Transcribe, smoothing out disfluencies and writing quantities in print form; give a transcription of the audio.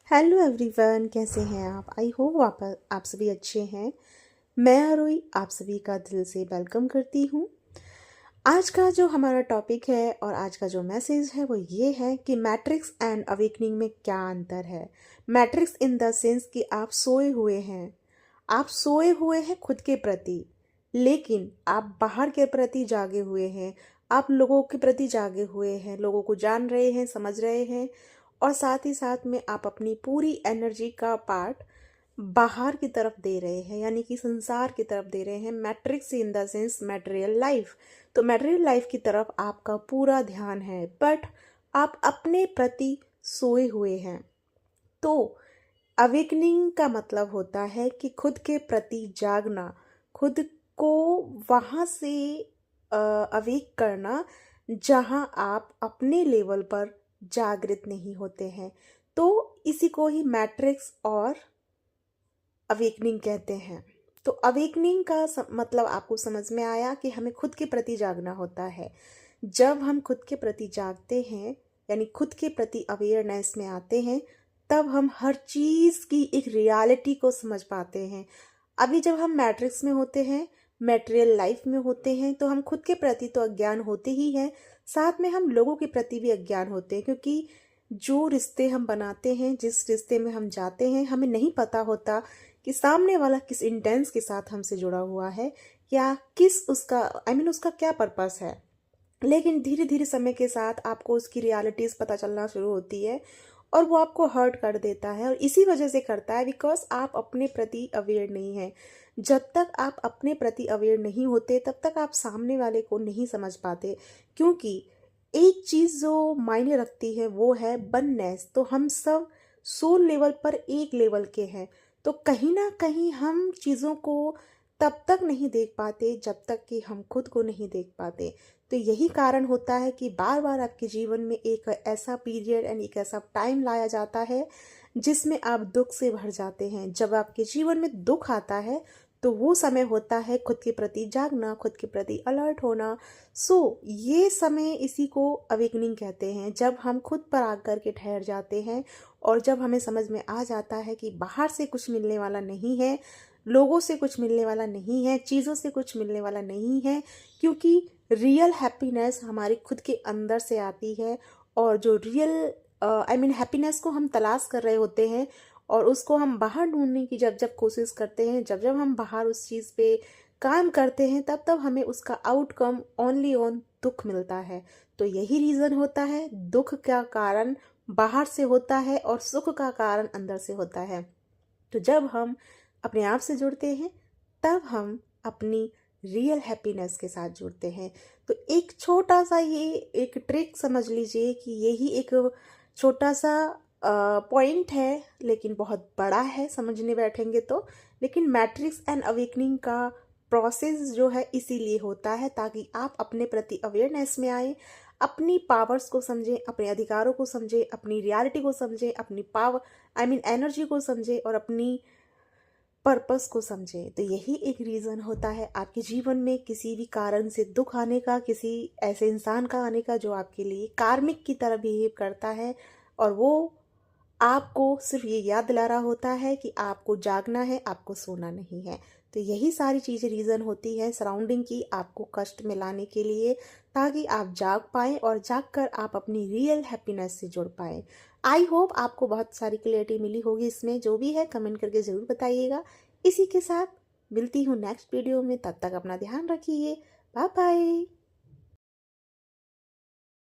Hello everyone, कैसे हैं आप? आई होप आप सभी अच्छे हैं। मैं आरोही आप सभी का दिल से वेलकम करती हूँ। आज का जो हमारा टॉपिक है और आज का जो मैसेज है वो ये है कि मैट्रिक्स एंड अवेकनिंग में क्या अंतर है। मैट्रिक्स इन द सेंस कि आप सोए हुए हैं खुद के प्रति, लेकिन आप बाहर के प्रति जागे हुए हैं। आप लोगों के प्रति जागे हुए हैं, लोगों को जान रहे हैं, समझ रहे हैं, और साथ ही साथ में आप अपनी पूरी एनर्जी का पार्ट बाहर की तरफ दे रहे हैं, यानी कि संसार की तरफ दे रहे हैं। Matrix in the sense material life. तो मटेरियल लाइफ की तरफ आपका पूरा ध्यान है, बट आप अपने प्रति सोए हुए हैं। तो अवेकनिंग का मतलब होता है कि खुद के प्रति जागना, खुद को वहाँ से अवेक करना जहाँ आप अपने लेवल पर जागृत नहीं होते हैं। तो इसी को ही मैट्रिक्स और अवेकनिंग कहते हैं। तो अवेकनिंग का मतलब आपको समझ में आया कि हमें खुद के प्रति जागना होता है। जब हम खुद के प्रति जागते हैं, यानी खुद के प्रति अवेयरनेस में आते हैं, तब हम हर चीज़ की एक रियलिटी को समझ पाते हैं। अभी जब हम मैट्रिक्स में होते हैं, मटेरियल लाइफ में होते हैं, तो हम खुद के प्रति तो अज्ञान होते ही हैं, साथ में हम लोगों के प्रति भी अज्ञान होते हैं। क्योंकि जो रिश्ते हम बनाते हैं, जिस रिश्ते में हम जाते हैं, हमें नहीं पता होता कि सामने वाला किस इंटेंस के साथ हमसे जुड़ा हुआ है, या किस उसका उसका क्या पर्पस है। लेकिन धीरे धीरे समय के साथ आपको उसकी रियलिटीज़ पता चलना शुरू होती है, और वो आपको हर्ट कर देता है। और इसी वजह से करता है बिकॉज आप अपने प्रति अवेयर नहीं हैं। जब तक आप अपने प्रति अवेयर नहीं होते, तब तक आप सामने वाले को नहीं समझ पाते। क्योंकि एक चीज़ जो मायने रखती है वो है वननेस। तो हम सब सोल लेवल पर एक लेवल के हैं। तो कहीं ना कहीं हम चीज़ों को तब तक नहीं देख पाते जब तक कि हम खुद को नहीं देख पाते। तो यही कारण होता है कि बार बार आपके जीवन में एक ऐसा पीरियड एंड एक ऐसा टाइम लाया जाता है जिसमें आप दुख से भर जाते हैं। जब आपके जीवन में दुख आता है, तो वो समय होता है खुद के प्रति जागना, खुद के प्रति अलर्ट होना। ये समय इसी को अवेकनिंग कहते हैं, जब हम खुद पर आकर के ठहर जाते हैं और जब हमें समझ में आ जाता है कि बाहर से कुछ मिलने वाला नहीं है, लोगों से कुछ मिलने वाला नहीं है, चीज़ों से कुछ मिलने वाला नहीं है। क्योंकि रियल हैप्पीनेस हमारे खुद के अंदर से आती है, और जो रियल हैप्पीनेस को हम तलाश कर रहे होते हैं, और उसको हम बाहर ढूंढने की जब जब कोशिश करते हैं, जब जब हम बाहर उस चीज़ पे काम करते हैं, तब तब हमें उसका आउटकम ओनली ऑन दुख मिलता है। तो यही रीज़न होता है, दुख का कारण बाहर से होता है और सुख का कारण अंदर से होता है। तो जब हम अपने आप से जुड़ते हैं, तब हम अपनी रियल हैप्पीनेस के साथ जुड़ते हैं। तो एक छोटा सा ये एक ट्रिक समझ लीजिए कि यही एक छोटा सा पॉइंट है, लेकिन बहुत बड़ा है समझने बैठेंगे तो। लेकिन मैट्रिक्स एंड अवेकनिंग का प्रोसेस जो है इसीलिए होता है, ताकि आप अपने प्रति अवेयरनेस में आए, अपनी पावर्स को समझें, अपने अधिकारों को समझें, अपनी रियलिटी को समझें, अपनी पावर एनर्जी को समझें, और अपनी पर्पस को समझें। तो यही एक रीज़न होता है आपके जीवन में किसी भी कारण से दुख आने का, किसी ऐसे इंसान का आने का जो आपके लिए कार्मिक की तरह बिहेव करता है, और वो आपको सिर्फ ये याद दिला रहा होता है कि आपको जागना है, आपको सोना नहीं है। तो यही सारी चीज़ें रीज़न होती है सराउंडिंग की, आपको कष्ट में लाने के लिए, ताकि आप जाग पाएँ और जाग कर आप अपनी रियल हैप्पीनेस से जुड़ पाएँ। आई होप आपको बहुत सारी क्लियरिटी मिली होगी इसमें। जो भी है कमेंट करके ज़रूर बताइएगा। इसी के साथ मिलती हूँ नेक्स्ट वीडियो में, तब तक अपना ध्यान रखिए। Bye bye.